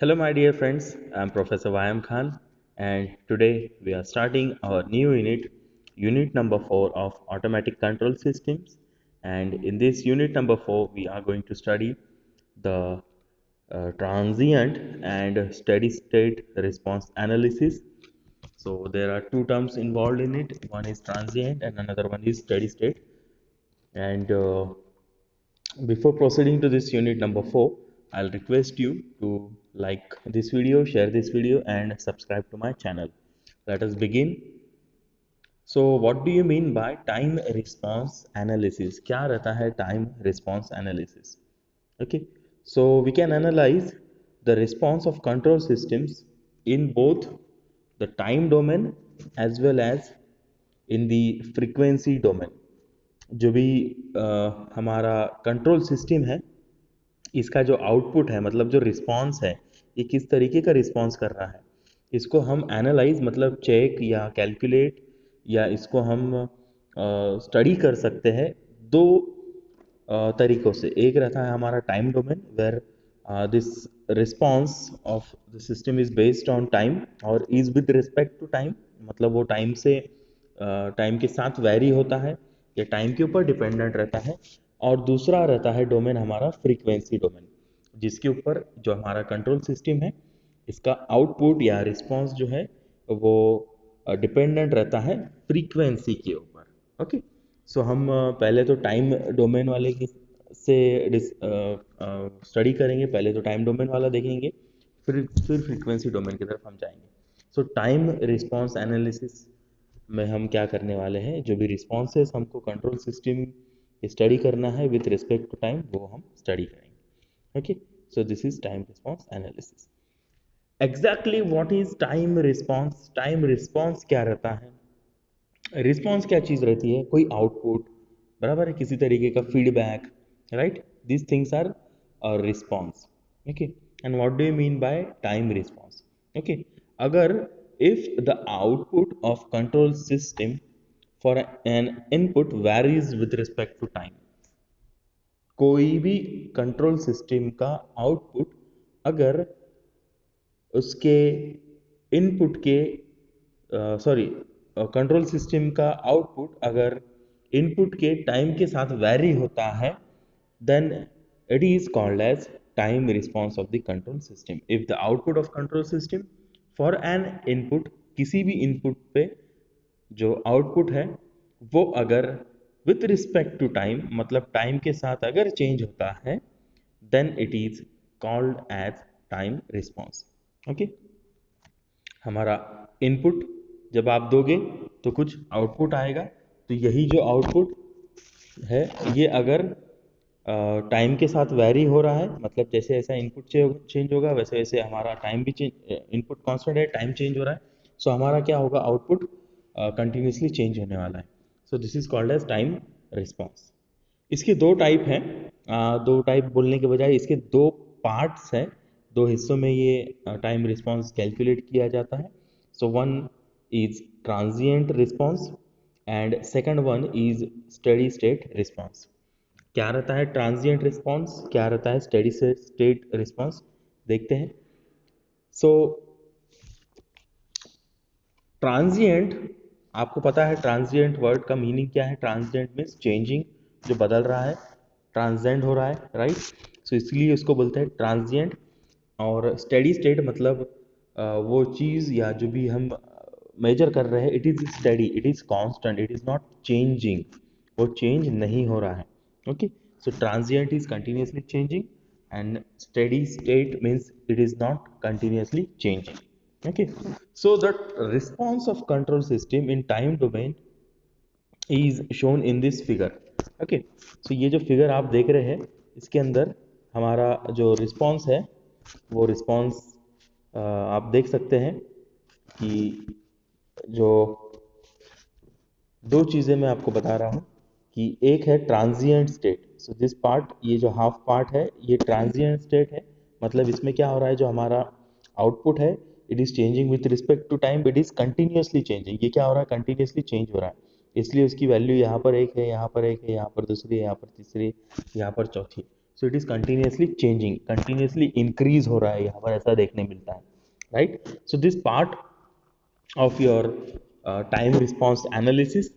Hello, my dear friends. I'm Professor Vyam Khan, and today we are starting our new unit, unit number 4 of automatic control systems. And in this unit number 4, we are going to study the transient and steady state response analysis. So, there are two terms involved in it, one is transient, and another one is steady state. And before proceeding to this unit number 4, I'll request you to like this video, share this video, and subscribe to my channel. Let us begin. So, what do you mean by time response analysis? क्या रहता है time response analysis? Okay, so we can analyze the response of control systems in both the time domain as well as in the frequency domain. जो भी हमारा control system है इसका जो output है मतलब जो रिस्पॉन्स है ये किस तरीके का रिस्पॉन्स कर रहा है इसको हम एनालाइज मतलब चेक या कैलकुलेट या इसको हम स्टडी कर सकते हैं दो तरीक़ों से। एक रहता है हमारा time domain where this response of the system is based on time और is with respect to time, मतलब वो टाइम से टाइम के साथ वेरी होता है या टाइम के ऊपर डिपेंडेंट रहता है। और दूसरा रहता है डोमेन हमारा फ्रीक्वेंसी डोमेन, जिसके ऊपर जो हमारा कंट्रोल सिस्टम है इसका आउटपुट या रिस्पॉन्स जो है वो डिपेंडेंट रहता है फ्रीक्वेंसी के ऊपर। ओके, सो हम पहले तो टाइम डोमेन वाले की से स्टडी करेंगे। पहले तो टाइम डोमेन वाला देखेंगे, फिर फ्रीक्वेंसी डोमेन की तरफ हम जाएंगे। सो टाइम रिस्पॉन्स एनालिसिस में हम क्या करने वाले हैं, जो भी रिस्पॉन्सेस हमको कंट्रोल सिस्टम स्टडी करना है विथ रिस्पेक्ट टू टाइम वो हम स्टडी करेंगे। Okay, so this is time response analysis. Exactly what is time response? Time response क्या रहता है? रिस्पॉन्स क्या चीज़ रहती है? कोई आउटपुट, बराबर है, किसी तरीके का feedback, right? This things are response. Okay, and what do you mean by time response? Okay, अगर if the output of control system for an input varies with respect to time, कोई भी control system का output अगर उसके input के sorry control system का output अगर input के टाइम के साथ वेरी होता है then it is called as time response of the control system. If the output of control system for an input, किसी भी इनपुट पे जो आउटपुट है वो अगर विथ रिस्पेक्ट टू टाइम मतलब टाइम के साथ अगर चेंज होता है then it is called as time response. Okay, हमारा इनपुट जब आप दोगे तो कुछ आउटपुट आएगा, तो यही जो आउटपुट है ये अगर टाइम के साथ वेरी हो रहा है, मतलब जैसे जैसा इनपुट चेंज होगा वैसे वैसे हमारा टाइम भी चेंज, इनपुट कांस्टेंट है, टाइम चेंज हो रहा है, सो हमारा क्या होगा, आउटपुट कंटिन्यूसली चेंज होने वाला है। So this is called as time response. इसके दो टाइप हैं, दो टाइप बोलने के बजाय इसके दो पार्ट्स हैं, दो हिस्सों में ये टाइम रिस्पॉन्स कैलकुलेट किया जाता है। So one is transient response and second one is steady state response. क्या रहता है ट्रांजिएंट रिस्पॉन्स, क्या रहता है स्टेडी स्टेट रिस्पॉन्स, देखते हैं। सो ट्रांजिएंट, आपको पता है ट्रांजिएंट वर्ड का मीनिंग क्या है? ट्रांजिएंट मीन्स चेंजिंग, जो बदल रहा है, ट्रांसेंड हो रहा है, राइट? सो इसलिए उसको बोलते हैं ट्रांजिएंट। और स्टेडी स्टेट मतलब वो चीज़ या जो भी हम मेजर कर रहे हैं it is steady, it is constant, it is not changing, वो चेंज नहीं हो रहा है। Okay, so transient is continuously changing and steady state means it is not continuously changing. Okay, so the response of control system in time domain is shown in this figure. Okay, so ये जो figure आप देख रहे हैं इसके अंदर हमारा जो रिस्पॉन्स है वो रिस्पॉन्स आप देख सकते हैं कि जो दो चीज़ें मैं आपको बता रहा हूँ कि एक है transient state. So this part, ये जो हाफ पार्ट है ये ट्रांजिएंट स्टेट है, मतलब इसमें क्या हो रहा है, जो हमारा आउटपुट है it is changing with respect to time, it is continuously changing. ये क्या हो रहा है, कंटिन्यूसली चेंज हो रहा है, इसलिए उसकी वैल्यू यहाँ पर एक है, यहाँ पर एक है, यहाँ पर दूसरी है, यहाँ पर तीसरी, यहाँ पर चौथी। सो it is continuously changing, continuously increase हो रहा है, यहाँ पर ऐसा देखने मिलता है, right. So this part of your time response analysis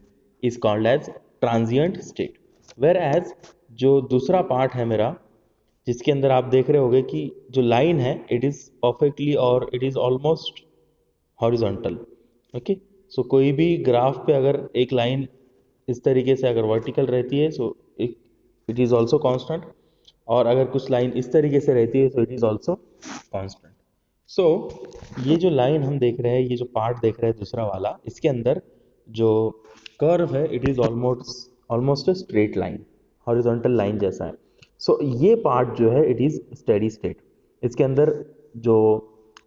is called as transient state. Whereas जो दूसरा पार्ट है मेरा, जिसके अंदर आप देख रहे होगे कि जो लाइन है इट इज परफेक्टली और it is almost horizontal. Okay, so कोई भी ग्राफ पे अगर एक लाइन इस तरीके से अगर वर्टिकल रहती है so it is also constant, और अगर कुछ लाइन इस तरीके से रहती है so it is also constant. So ये जो लाइन हम देख रहे हैं, ये जो पार्ट देख रहे हैं दूसरा वाला, इसके अंदर जो कर्व है it is almost a straight line, horizontal line जैसा है. सो ये पार्ट जो है इट इज स्टेडी स्टेट. इसके अंदर जो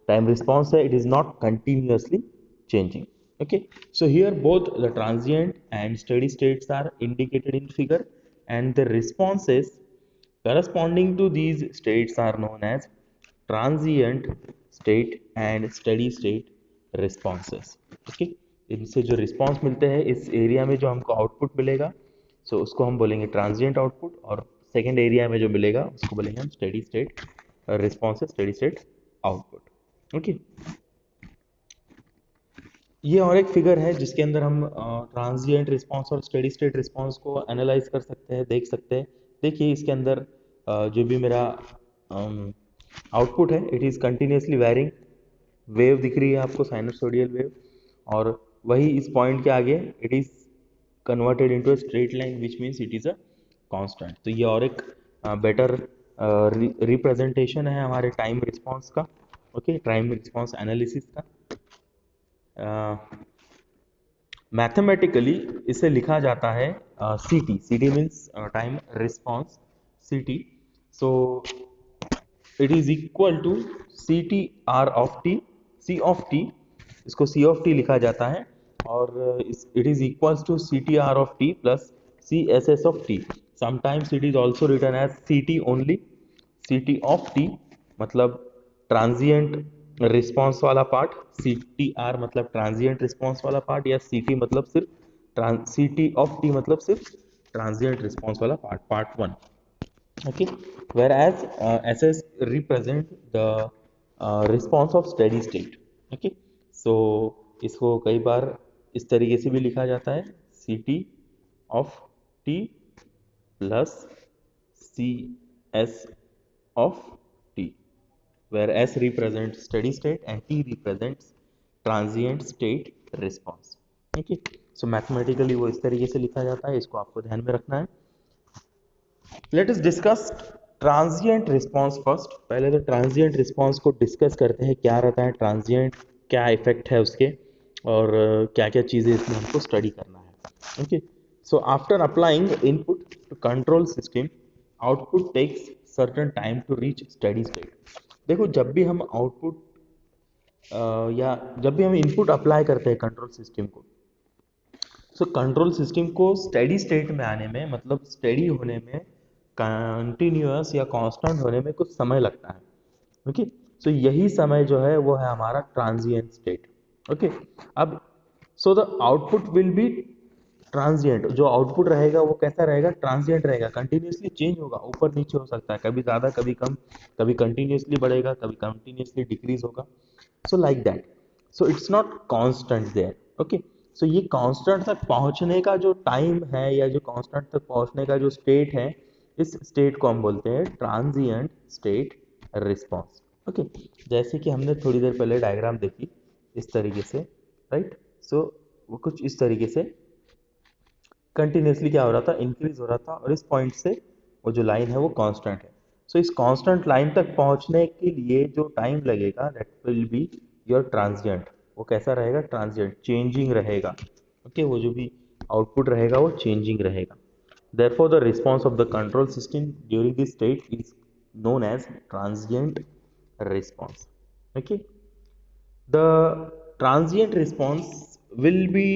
टाइम रिस्पॉन्स है it is not continuously changing. Okay, so here both the transient and steady states are indicated in figure, and the responses corresponding to these states are known as transient state and steady state responses. Okay, इनसे जो response मिलते हैं इस area में जो हमको output मिलेगा सो उसको हम बोलेंगे ट्रांजिएंट आउटपुट, और सेकेंड एरिया में जो मिलेगा उसको बोलेंगे हम steady state responses, steady state output. Okay, ये और एक फिगर है जिसके अंदर हम ट्रांजिएंट रिस्पांस और स्टेडी स्टेट रिस्पांस को एनालाइज कर सकते हैं, देख सकते हैं. देखिए इसके अंदर जो भी मेरा आउटपुट है it is continuously varying. Wave दिख रही है आपको, साइनसोइडल वेव, और वही इस पॉइंट के आगे it is converted into a straight line which means it is a constant. तो ये और एक बेटर रिप्रेजेंटेशन है हमारे टाइम रिस्पांस का. ओके, टाइम रिस्पांस एनालिसिस का. मैथमेटिकली इसे लिखा जाता है C T means time response, C T. So it is equal to C T R of T, C of T, इसको सी ऑफ टी लिखा जाता है, और it is equals to C T R of T plus C S S of T. Sometimes it is also written as C T only. C T of T मतलब transient response वाला part, C T R मतलब transient response वाला part, या C T मतलब सिर्फ सी T of T मतलब सिर्फ transient response वाला part, part 1. Okay, whereas S S represent the response of steady state. Okay, so इसको कई बार इस तरीके से भी लिखा जाता है, C T of T plus C S of t, where S represents steady state and T represents transient state response. Okay, so mathematically वो इस तरीके से लिखा जाता है, इसको आपको ध्यान में रखना है. Let us discuss transient response first. पहले तो transient response को डिस्कस करते हैं, क्या रहता है transient, क्या इफेक्ट है उसके, और क्या क्या चीज़ें इसमें हमको स्टडी करना है. Okay, so after applying input to control system, output takes certain time to reach steady state. देखो जब भी हम आउटपुट या जब भी हम इनपुट अप्लाई करते हैं कंट्रोल सिस्टम को, सो कंट्रोल सिस्टम को स्टेडी स्टेट में आने में, मतलब स्टेडी होने में, कंटिन्यूअस या कांस्टेंट होने में कुछ समय लगता है. ओके, सो यही समय जो है वो है हमारा ट्रांजिएंट स्टेट. ओके, अब so the output will B transient. जो आउटपुट रहेगा वो कैसा रहेगा, ट्रांजिएंट रहेगा, कंटिन्यूसली चेंज होगा, ऊपर नीचे हो सकता है, कभी ज़्यादा कभी कम, कभी कंटिन्यूसली बढ़ेगा कभी कंटिन्यूसली डिक्रीज होगा. So like that. So it's not constant there. Okay, so ये कांस्टेंट तक पहुंचने का जो टाइम है या जो कांस्टेंट तक पहुंचने का जो स्टेट है, इस स्टेट को हम बोलते हैं ट्रांजिएंट स्टेट रिस्पॉन्स. ओके, जैसे कि हमने थोड़ी देर पहले डायग्राम देखी इस तरीके से, राइट. सो वो कुछ इस तरीके से कंटिन्यूसली क्या हो रहा था, इंक्रीज हो रहा था, और इस पॉइंट से वो जो लाइन है वो कांस्टेंट है. सो इस कांस्टेंट लाइन तक पहुंचने के लिए जो टाइम लगेगा that will be your transient. वो कैसा रहेगा, ट्रांजिएंट, चेंजिंग रहेगा. ओके, वो जो भी आउटपुट रहेगा वो चेंजिंग रहेगा. Therefore the response of the control system during this state is known as transient response. Okay, the transient response will be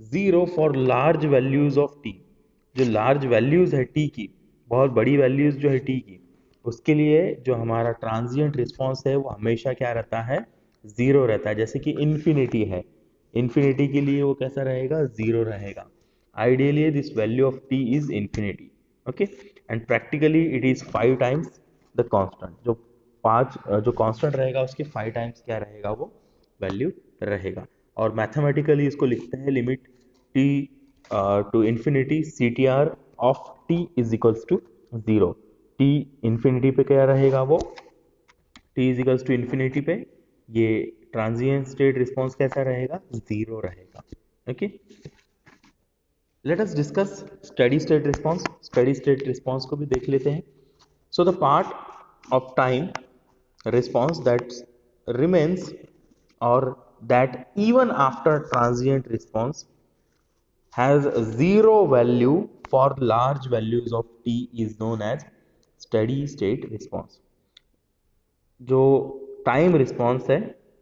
0 for large values of T. जो large values है T की, बहुत बड़ी values जो है T की, उसके लिए जो हमारा ट्रांजिएंट रिस्पॉन्स है वो हमेशा क्या रहता है, 0 रहता है. जैसे कि इन्फिनिटी है, इन्फिनिटी के लिए वो कैसा रहेगा, 0 रहेगा. Ideally this value of T is infinity. Okay, and practically it is 5 times the constant. जो कांस्टेंट रहेगा उसके 5 टाइम्स क्या रहेगा, वो वैल्यू रहेगा। और मैथमेटिकली इसको लिखते हैं limit T to infinity C T R of T is equals to 0। T infinity पे क्या रहेगा, वो T is equals to infinity पे ये ट्रांजिएंट स्टेट रिस्पॉन्स कैसा रहेगा, 0 रहेगा। Okay, let us discuss steady state response. Steady state response को भी देख लेते हैं। So the part of time response that remains or that even after transient response has zero value for large values of t is known as steady state response। जो time response है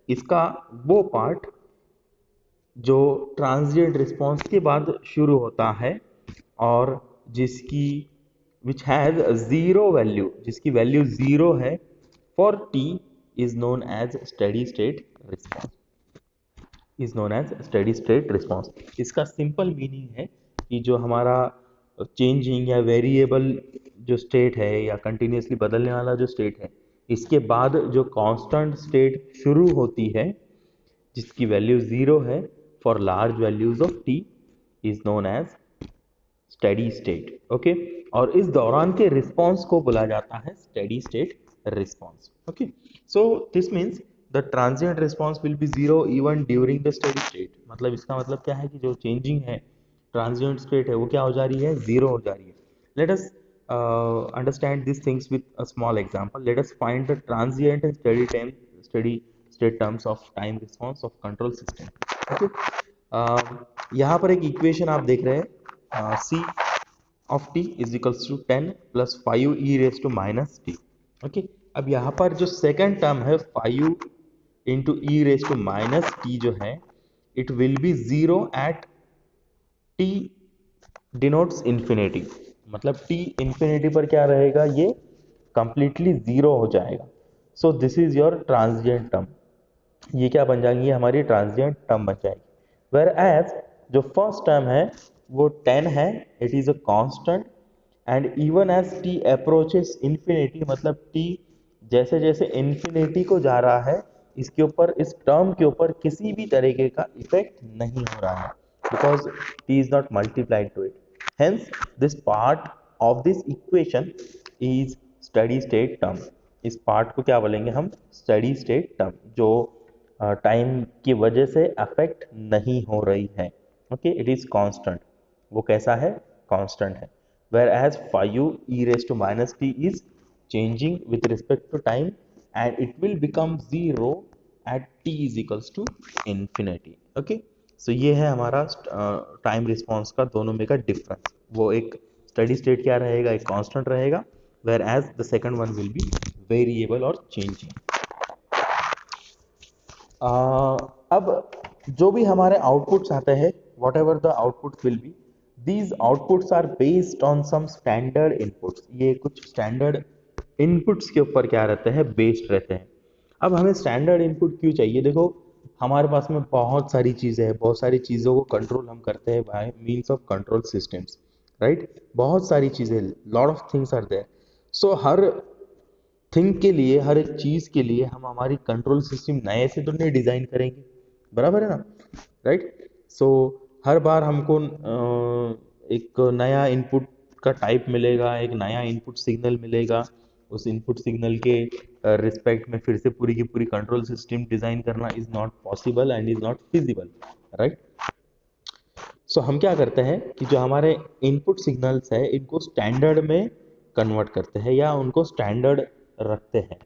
इसका वो part जो transient response के बाद शुरू होता है और जिसकी विच हैज जीरो वैल्यू, जिसकी वैल्यू जीरो है for T is known as steady state response, is known as steady state response. इसका सिंपल मीनिंग है कि जो हमारा चेंजिंग या वेरिएबल जो स्टेट है या कंटिन्यूसली बदलने वाला जो स्टेट है, इसके बाद जो कांस्टेंट स्टेट शुरू होती है जिसकी वैल्यू जीरो है for large values of T is known as steady state. Okay, और इस दौरान के रिस्पॉन्स को बोला जाता है steady state response. Okay, so this means the transient response will be zero even during the steady state. मतलब इसका मतलब क्या है कि जो चेंजिंग है ट्रांजिएंट स्टेट है वो क्या हो जा रही है, जीरो हो जा रही है। Let us understand these things with a small example. Let us find the transient and steady state terms of time response of control system. Okay, यहाँ पर एक इक्वेशन आप देख रहे हैं, c of t is equals to 10 plus 5 e raised to minus t। Okay, अब यहाँ पर जो सेकंड टर्म है 5 into E raise to minus T जो है it will be zero at T denotes infinity. मतलब t इन्फिनिटी पर क्या रहेगा, ये कंप्लीटली जीरो हो जाएगा। So this is your transient term, ये क्या बन जाएगी, हमारी ट्रांजिएंट टर्म बन जाएगी। वेयर एज जो फर्स्ट टर्म है वो 10 है, it is a constant and even as t approaches infinity, मतलब t जैसे जैसे इन्फिनिटी को जा रहा है इसके ऊपर, इस टर्म के ऊपर किसी भी तरीके का इफेक्ट नहीं हो रहा है because t is not multiplied to it. Hence, this part of this equation is steady state term. इस पार्ट को क्या बोलेंगे हम, स्टेडी स्टेट टर्म, जो टाइम की वजह से अफेक्ट नहीं हो रही है। ओके, इट इज कांस्टेंट, वो कैसा है, कांस्टेंट है। Whereas 5 e raised to minus t is changing with respect to time and it will become zero at t is equals to infinity. Okay, सो ये है हमारा टाइम रिस्पॉन्स का दोनों में का डिफरेंस। वो एक स्टेडी स्टेट क्या रहेगा, एक कांस्टेंट रहेगा, whereas the second one will be variable और चेंजिंग। अब जो भी हमारे आउटपुट्स आते हैं, whatever the output will be, these outputs are based on some standard inputs. ये कुछ स्टैंडर्ड इनपुट्स के ऊपर क्या रहते हैं, बेस्ड रहते हैं। अब हमें स्टैंडर्ड इनपुट क्यों चाहिए, देखो हमारे पास में बहुत सारी चीज़ें हैं, बहुत सारी चीज़ों को कंट्रोल हम करते हैं by means of control systems, right. बहुत सारी चीज़ें, lot of things are there. So हर थिंग के लिए, हर एक चीज़ के लिए हम हमारी कंट्रोल सिस्टम नए से तो नहीं डिज़ाइन करेंगे, बराबर है ना, राइट। सो हर बार हमको एक नया इनपुट का टाइप मिलेगा, एक नया इनपुट सिग्नल मिलेगा, उस इनपुट सिग्नल के रिस्पेक्ट में फिर से पूरी की पूरी कंट्रोल सिस्टम डिजाइन करना is not possible and is not feasible, right. So हम क्या करते हैं कि जो हमारे इनपुट सिग्नल्स है इनको स्टैंडर्ड में कन्वर्ट करते हैं या उनको स्टैंडर्ड रखते हैं।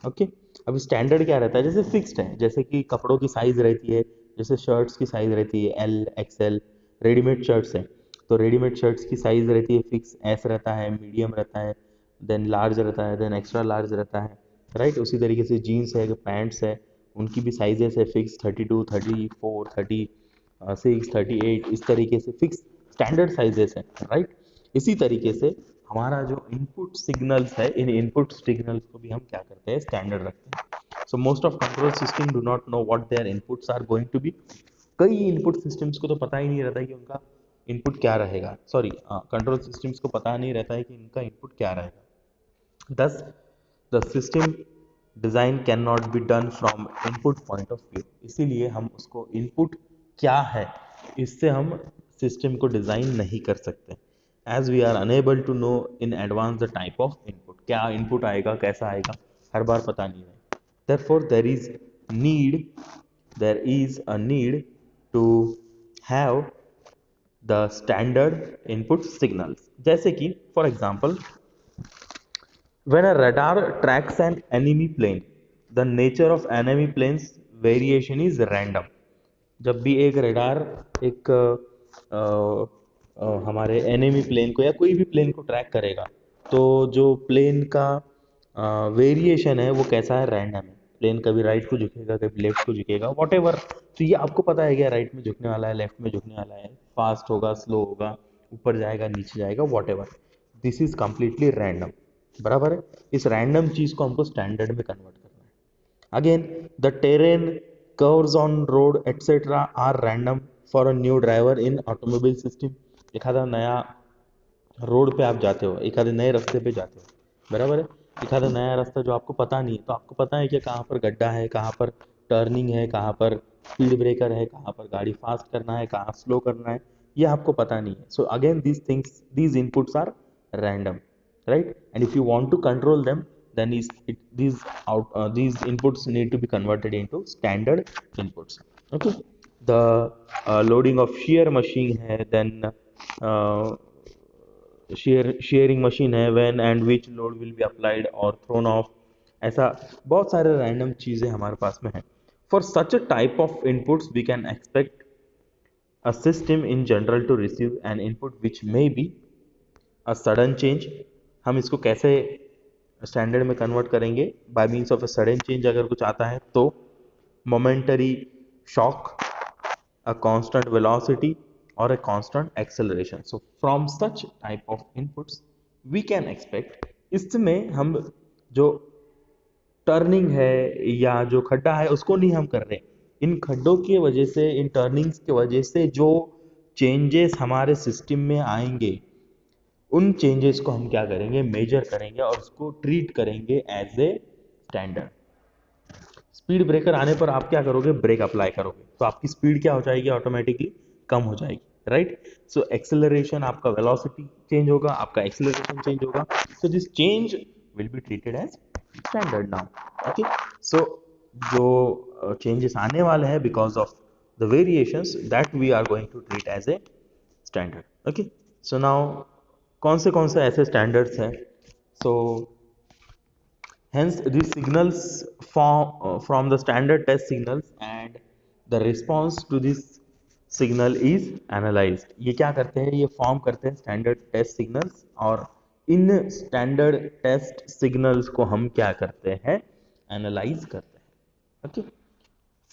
ओके, अब स्टैंडर्ड क्या रहता है, जैसे फिक्स्ड है, जैसे कि कपड़ों की साइज रहती है, जैसे शर्ट्स की साइज रहती है एल एक्सएल, रेडीमेड शर्ट्स हैं तो रेडीमेड शर्ट्स की साइज रहती है फिक्स, एस रहता है, मीडियम रहता है, देन लार्ज रहता है, देन एक्स्ट्रा लार्ज रहता है, राइट। उसी तरीके से जीन्स है, पैंट्स है, उनकी भी साइजेस है फिक्स, 32, 34, 36, 38, इस तरीके से फिक्स स्टैंडर्ड साइजेस है, राइट। इसी तरीके से हमारा जो इनपुट सिग्नल्स है, इन इनपुट सिग्नल्स को भी हम क्या करते हैं, स्टैंडर्ड रखते हैं। So most of control system do not know what their inputs are going to be. कई इनपुट सिस्टम्स को तो पता ही नहीं रहता कि उनका इनपुट क्या रहेगा, सॉरी कंट्रोल सिस्टम्स को पता नहीं रहता है कि इनका इनपुट क्या रहेगा। दस the system design can not be done from input point of view, इसीलिए हम उसको इनपुट क्या है इससे हम सिस्टम को डिज़ाइन नहीं कर सकते, as we are unable to know in advance the type of input, क्या इनपुट आएगा कैसा आएगा हर बार पता नहीं है। therefore need there is a need to have the standard input signals, जैसे कि for example when a radar tracks an enemy plane the nature of enemy plane's variation is random। जब भी एक रडार एक हमारे एनिमी प्लेन को या कोई भी प्लेन को ट्रैक करेगा तो जो प्लेन का वेरिएशन है वो कैसा है, रैंडम है। प्लेन कभी राइट को झुकेगा कभी लेफ्ट को झुकेगा वॉट एवर, तो ये आपको पता है क्या राइट में झुकने वाला है लेफ्ट में झुकने वाला है, फास्ट होगा स्लो होगा ऊपर जाएगा नीचे जाएगा what ever, this is completely random, बराबर है। इस रैंडम चीज़ को हमको स्टैंडर्ड में कन्वर्ट करना है। Again the terrain curves on road etcetera are random for a new driver in automobile system. एक आधा नया रोड पे आप जाते हो, एक आधे नए रास्ते पे जाते हो, बराबर है। एक आधा नया रास्ता जो आपको पता नहीं है, तो आपको पता है कि कहाँ पर गड्ढा है, कहाँ पर टर्निंग है, कहाँ पर स्पीड ब्रेकर है, कहाँ पर गाड़ी फास्ट करना है, कहाँ स्लो करना है, ये आपको पता नहीं है। So again these things these inputs are random, right? And if you want to control them, then these inputs need to be converted into standard inputs. Okay, the loading of shear machine है, then shearing machine है, when and which load will be applied or thrown off, ऐसा बहुत सारे random चीज़ें हमारे पास में है। For such a type of inputs we can expect a system in general to receive an input which may be a sudden change। हम इसको कैसे स्टैंडर्ड में कन्वर्ट करेंगे, bye means of a sudden change अगर कुछ आता है तो, momentary shock, a constant velocity or a constant acceleration। So from such type of inputs we can expect, इसमें हम जो टर्निंग है या जो खड्डा है उसको नहीं हम कर रहे, इन खड्डों की वजह से इन टर्निंग्स की वजह से जो चेंजेस हमारे सिस्टम में आएंगे उन चेंजेस को हम क्या करेंगे, मेजर करेंगे और उसको ट्रीट करेंगे as a standard. Speed breaker आने पर आप क्या करोगे, ब्रेक अप्लाई करोगे तो आपकी स्पीड क्या हो जाएगी, ऑटोमेटिकली कम हो जाएगी, राइट। सो एक्सेलरेशन, आपका वेलोसिटी चेंज होगा, आपका एक्सेलरेशन चेंज होगा, so this change will be treated as standard now. Okay, so जो चेंजेस आने वाले हैं because of the variations that we are going to treat as a standard. Okay, so now कौन से ऐसे स्टैंडर्ड्स हैं, सो hence these signals from the standard test signals and the response to this signal is analyzed। ये क्या करते हैं, ये form करते हैं स्टैंडर्ड टेस्ट सिग्नल्स, और इन स्टैंडर्ड टेस्ट सिग्नल्स को हम क्या करते हैं, एनालाइज करते हैं। Okay,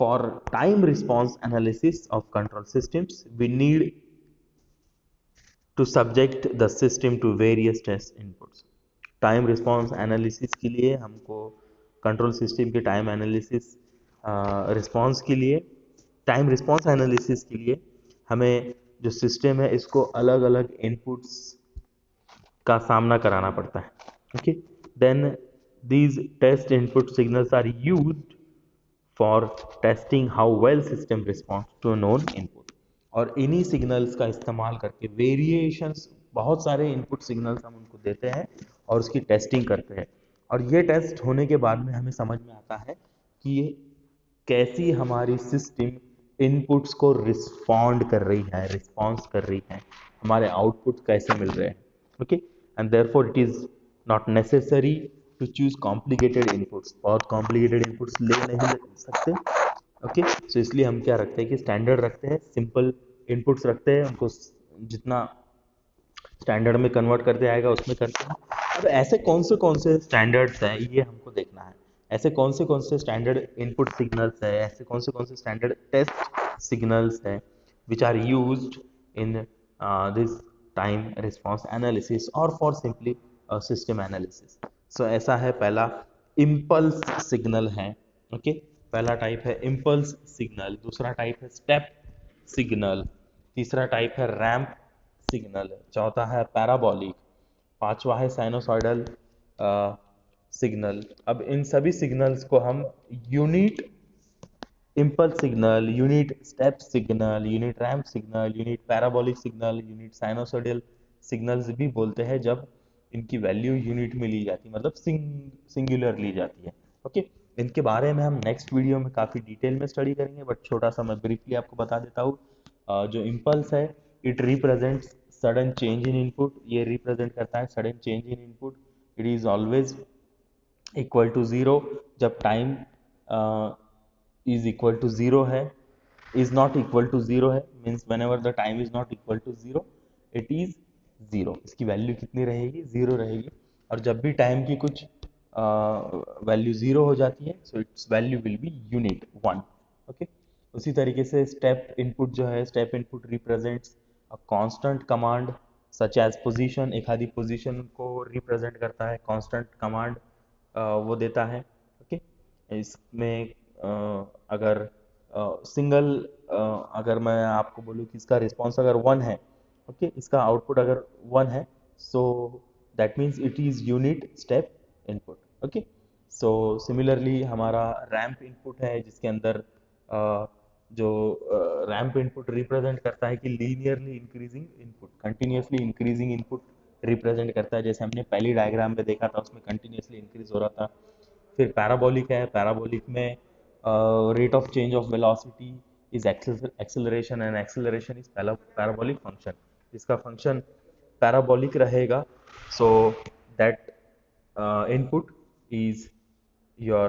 for time response analysis of control systems we need to subject the system to various test inputs। Time response analysis के लिए हमको कंट्रोल सिस्टम के टाइम एनालिसिस रिस्पॉन्स के लिए टाइम रिस्पॉन्स एनालिसिस के लिए हमें जो सिस्टम है इसको अलग अलग इनपुट्स का सामना कराना पड़ता है। Okay, then these test input signals are used for testing how well system response to known input. और इन्हीं सिग्नल्स का इस्तेमाल करके वेरिएशंस, बहुत सारे इनपुट सिग्नल्स हम उनको देते हैं और उसकी टेस्टिंग करते हैं, और ये टेस्ट होने के बाद में हमें समझ में आता है कि ये कैसी हमारी सिस्टम इनपुट्स को रिस्पॉन्ड कर रही है, रिस्पॉन्स कर रही है, हमारे आउटपुट कैसे मिल रहे हैं। Okay, and therefore it is not necessary to choose complicated inputs, बहुत कॉम्प्लिकेटेड इनपुट्स ले नहीं सकते। ओके, सो इसलिए हम क्या रखते हैं कि स्टैंडर्ड रखते हैं, सिंपल इनपुट्स रखते हैं, उनको जितना स्टैंडर्ड में कन्वर्ट करते आएगा उसमें करते हैं। अब ऐसे कौन से स्टैंडर्ड्स हैं ये हमको देखना है, ऐसे कौन से स्टैंडर्ड इनपुट सिग्नल्स है, ऐसे कौन से स्टैंडर्ड टेस्ट सिग्नल्स हैं which are used in this time response analysis और for simply system analysis. So ऐसा है, पहला इम्पल्स सिग्नल है। ओके, पहला टाइप है इम्पल्स सिग्नल, दूसरा टाइप है स्टेप सिग्नल, तीसरा टाइप है रैंप सिग्नल है, चौथा है पैराबोलिक, पांचवा है साइनोसॉइडल सिग्नल। अब इन सभी सिग्नल्स को हम unit impulse signal, unit step signal, unit ramp signal, unit parabolic signal, unit sinusoidal signals भी बोलते हैं जब इनकी वैल्यू यूनिट में ली जाती है, मतलब सिंगुलर ली जाती है। ओके, इनके बारे में हम नेक्स्ट वीडियो में काफ़ी डिटेल में स्टडी करेंगे, बट छोटा सा मैं ब्रीफली आपको बता देता हूँ। जो इम्पल्स है, it represents sudden change in input, ये रिप्रेजेंट करता है sudden change in input. It is always equal to zero जब time is equal to zero है, is not equal to zero है, means whenever the time is not equal to zero it is zero. इसकी value कितनी रहेगी? Zero रहेगी। और जब भी टाइम की कुछ वैल्यू ज़ीरो हो जाती है, so its value will be unit one. Okay, उसी तरीके से स्टेप इनपुट जो है, step input represents a constant command such as position, एक आधी पोजीशन को रिप्रेजेंट करता है कांस्टेंट कमांड वो देता है। ओके, इसमें अगर सिंगल अगर मैं आपको बोलूँ कि इसका रिस्पॉन्स अगर वन है, ओके, इसका आउटपुट अगर वन है, so that means it is unit step input. Okay, so similarly हमारा रैंप इनपुट है जिसके अंदर जो रैंप इनपुट रिप्रेजेंट करता है कि linearly increasing input, continuously increasing input represent करता है, जैसे हमने पहली डायग्राम में देखा था, उसमें कंटिन्यूसली इंक्रीज हो रहा था। फिर पैराबोलिक है, पैराबोलिक में rate of change of velocity is acceleration, and acceleration is parabolic function. इसका फंक्शन पैराबोलिक रहेगा, so that input is your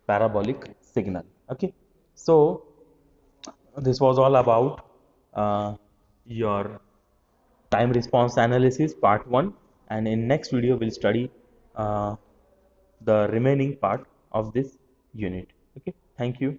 parabolic signal। Okay, so this was all about your time response analysis part 1, and in next video we'll study uh, the remaining part of this unit. Okay, thank you.